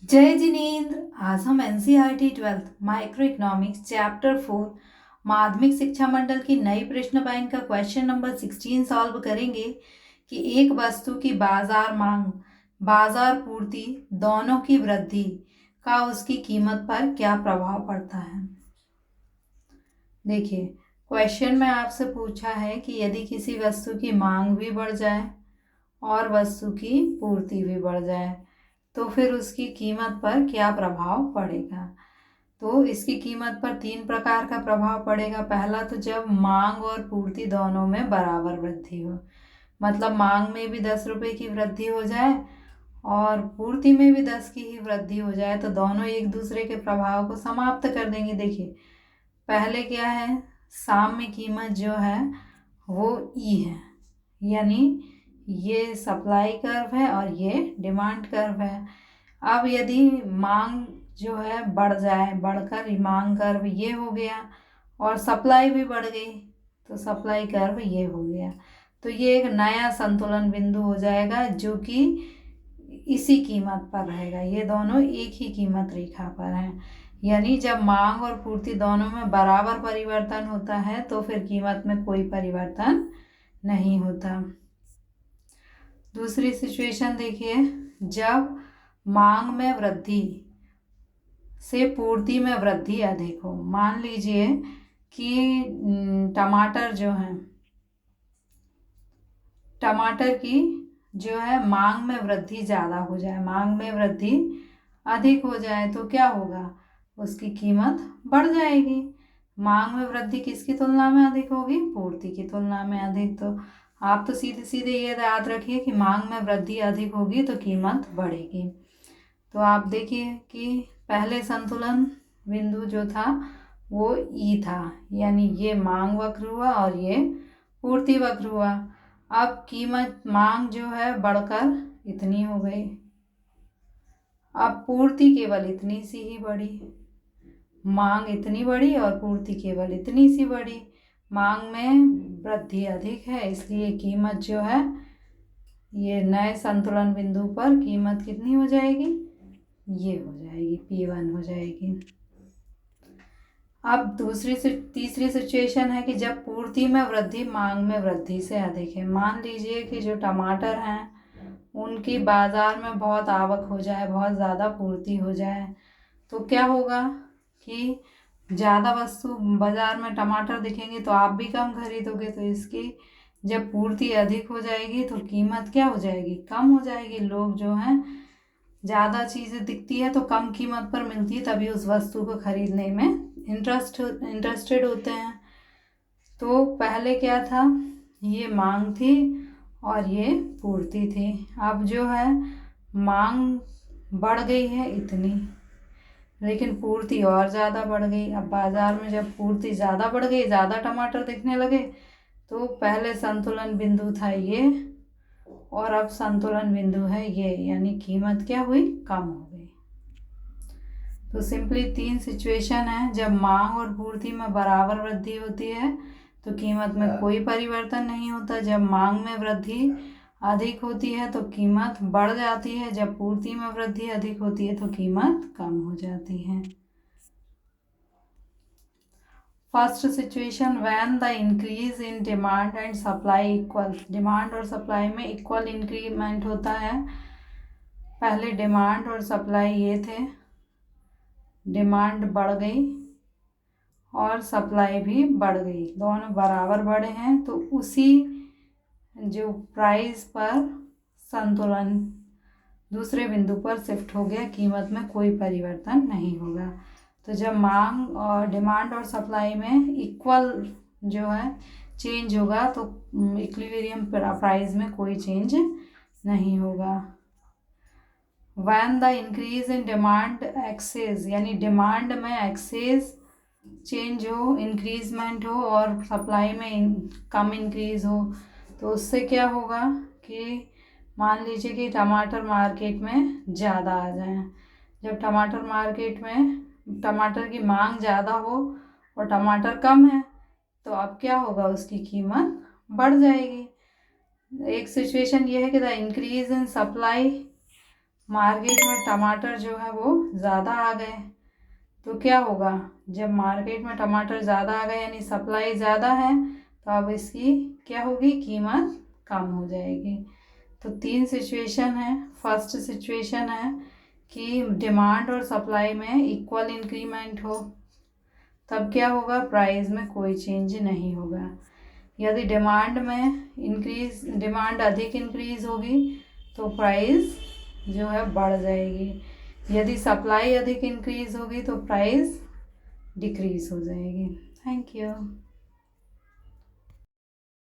जय जिनेन्द्र। आज हम NCERT 12th micro economics chapter 4 माध्यमिक शिक्षा मंडल की नई प्रश्न बैंक का क्वेश्चन नंबर 16 सॉल्व करेंगे कि एक वस्तु की बाजार मांग बाजार पूर्ति दोनों की वृद्धि का उसकी कीमत पर क्या प्रभाव पड़ता है। देखिए, क्वेश्चन में आपसे पूछा है कि यदि किसी वस्तु की मांग भी बढ़ जाए और वस्तु की पूर्ति भी बढ़ जाए तो फिर उसकी कीमत पर क्या प्रभाव पड़ेगा। तो इसकी कीमत पर 3 प्रकार का प्रभाव पड़ेगा। पहला तो जब मांग और पूर्ति दोनों में बराबर वृद्धि हो, मतलब मांग में भी 10 रुपये की वृद्धि हो जाए और पूर्ति में भी 10 की ही वृद्धि हो जाए तो दोनों एक दूसरे के प्रभाव को समाप्त कर देंगे। देखिए, पहले क्या है, साम्य कीमत जो है वो ई है, यानी ये सप्लाई कर्व है और ये डिमांड कर्व है। अब यदि मांग जो है बढ़ जाए, बढ़कर मांग कर्व ये हो गया और सप्लाई भी बढ़ गई तो सप्लाई कर्व ये हो गया, तो ये एक नया संतुलन बिंदु हो जाएगा जो कि इसी कीमत पर रहेगा। ये दोनों एक ही कीमत रेखा पर हैं, यानी जब मांग और पूर्ति दोनों में बराबर परिवर्तन होता है तो फिर कीमत में कोई परिवर्तन नहीं होता। दूसरी सिचुएशन देखिए, जब मांग में वृद्धि से पूर्ति में वृद्धि अधिक हो। मान लीजिए कि टमाटर जो है, टमाटर की जो है मांग में वृद्धि ज़्यादा हो जाए, मांग में वृद्धि अधिक हो जाए तो क्या होगा, उसकी कीमत बढ़ जाएगी। मांग में वृद्धि किसकी तुलना में अधिक होगी, पूर्ति की तुलना में अधिक। तो आप तो सीधे सीधे ये याद रखिए कि मांग में वृद्धि अधिक होगी तो कीमत बढ़ेगी। तो आप देखिए कि पहले संतुलन बिंदु जो था वो ई था, यानी ये मांग वक्र हुआ और ये पूर्ति वक्र हुआ। अब कीमत मांग जो है बढ़कर इतनी हो गई, अब पूर्ति केवल इतनी सी ही बढ़ी। मांग इतनी बढ़ी और पूर्ति केवल इतनी सी बढ़ी। मांग में वृद्धि अधिक है इसलिए कीमत जो है ये नए संतुलन बिंदु पर कीमत कितनी हो जाएगी, ये हो जाएगी P1 हो जाएगी। अब तीसरी सिचुएशन है कि जब पूर्ति में वृद्धि मांग में वृद्धि से अधिक है। मान लीजिए कि जो टमाटर हैं उनकी बाजार में बहुत आवक हो जाए, बहुत ज़्यादा पूर्ति हो जाए तो क्या होगा कि ज़्यादा वस्तु बाजार में टमाटर दिखेंगे तो आप भी कम खरीदोगे, तो इसकी जब पूर्ति अधिक हो जाएगी तो कीमत क्या हो जाएगी, कम हो जाएगी। लोग जो हैं ज़्यादा चीज़ें दिखती है तो कम कीमत पर मिलती है तभी उस वस्तु को खरीदने में इंटरेस्टेड होते हैं। तो पहले क्या था, ये मांग थी और ये पूर्ति थी। अब जो है मांग बढ़ गई है इतनी, लेकिन पूर्ति और ज़्यादा बढ़ गई। अब बाज़ार में जब पूर्ति ज़्यादा बढ़ गई, ज़्यादा टमाटर दिखने लगे, तो पहले संतुलन बिंदु था ये और अब संतुलन बिंदु है ये, यानी कीमत क्या हुई, कम हो गई। तो सिंपली 3 सिचुएशन है, जब मांग और पूर्ति में बराबर वृद्धि होती है तो कीमत में कोई परिवर्तन नहीं होता। जब मांग में वृद्धि अधिक होती है तो कीमत बढ़ जाती है, जब पूर्ति में वृद्धि अधिक होती है तो कीमत कम हो जाती है। First situation, when the increase in demand and supply equal, demand और सप्लाई में इक्वल इंक्रीमेंट होता है। पहले डिमांड और सप्लाई ये थे, डिमांड बढ़ गई और सप्लाई भी बढ़ गई, दोनों बराबर बढ़े हैं तो उसी जो प्राइस पर संतुलन दूसरे बिंदु पर शिफ्ट हो गया, कीमत में कोई परिवर्तन नहीं होगा। तो जब मांग और डिमांड और सप्लाई में इक्वल जो है चेंज होगा तो इक्विलिब्रियम प्राइस में कोई चेंज नहीं होगा। When the increase in demand excess, यानी डिमांड में एक्सेस चेंज हो, इंक्रीजमेंट हो और सप्लाई में कम इंक्रीज हो तो उससे क्या होगा कि मान लीजिए कि टमाटर मार्केट में ज़्यादा आ जाए। जब टमाटर मार्केट में टमाटर की मांग ज़्यादा हो और टमाटर कम है तो अब क्या होगा, उसकी कीमत बढ़ जाएगी। एक सिचुएशन ये है कि the increase in supply, market में टमाटर जो है वो ज़्यादा आ गए, तो क्या होगा, जब मार्केट में टमाटर ज़्यादा आ गए यानी सप्लाई ज़्यादा है, तो अब इसकी क्या होगी, कीमत कम हो जाएगी। तो 3 सिचुएशन है। फर्स्ट सिचुएशन है कि डिमांड और सप्लाई में इक्वल इंक्रीमेंट हो, तब क्या होगा, प्राइस में कोई चेंज नहीं होगा। यदि डिमांड अधिक इंक्रीज होगी तो प्राइस जो है बढ़ जाएगी। यदि सप्लाई अधिक इंक्रीज होगी तो प्राइस डिक्रीज हो जाएगी। Thank you.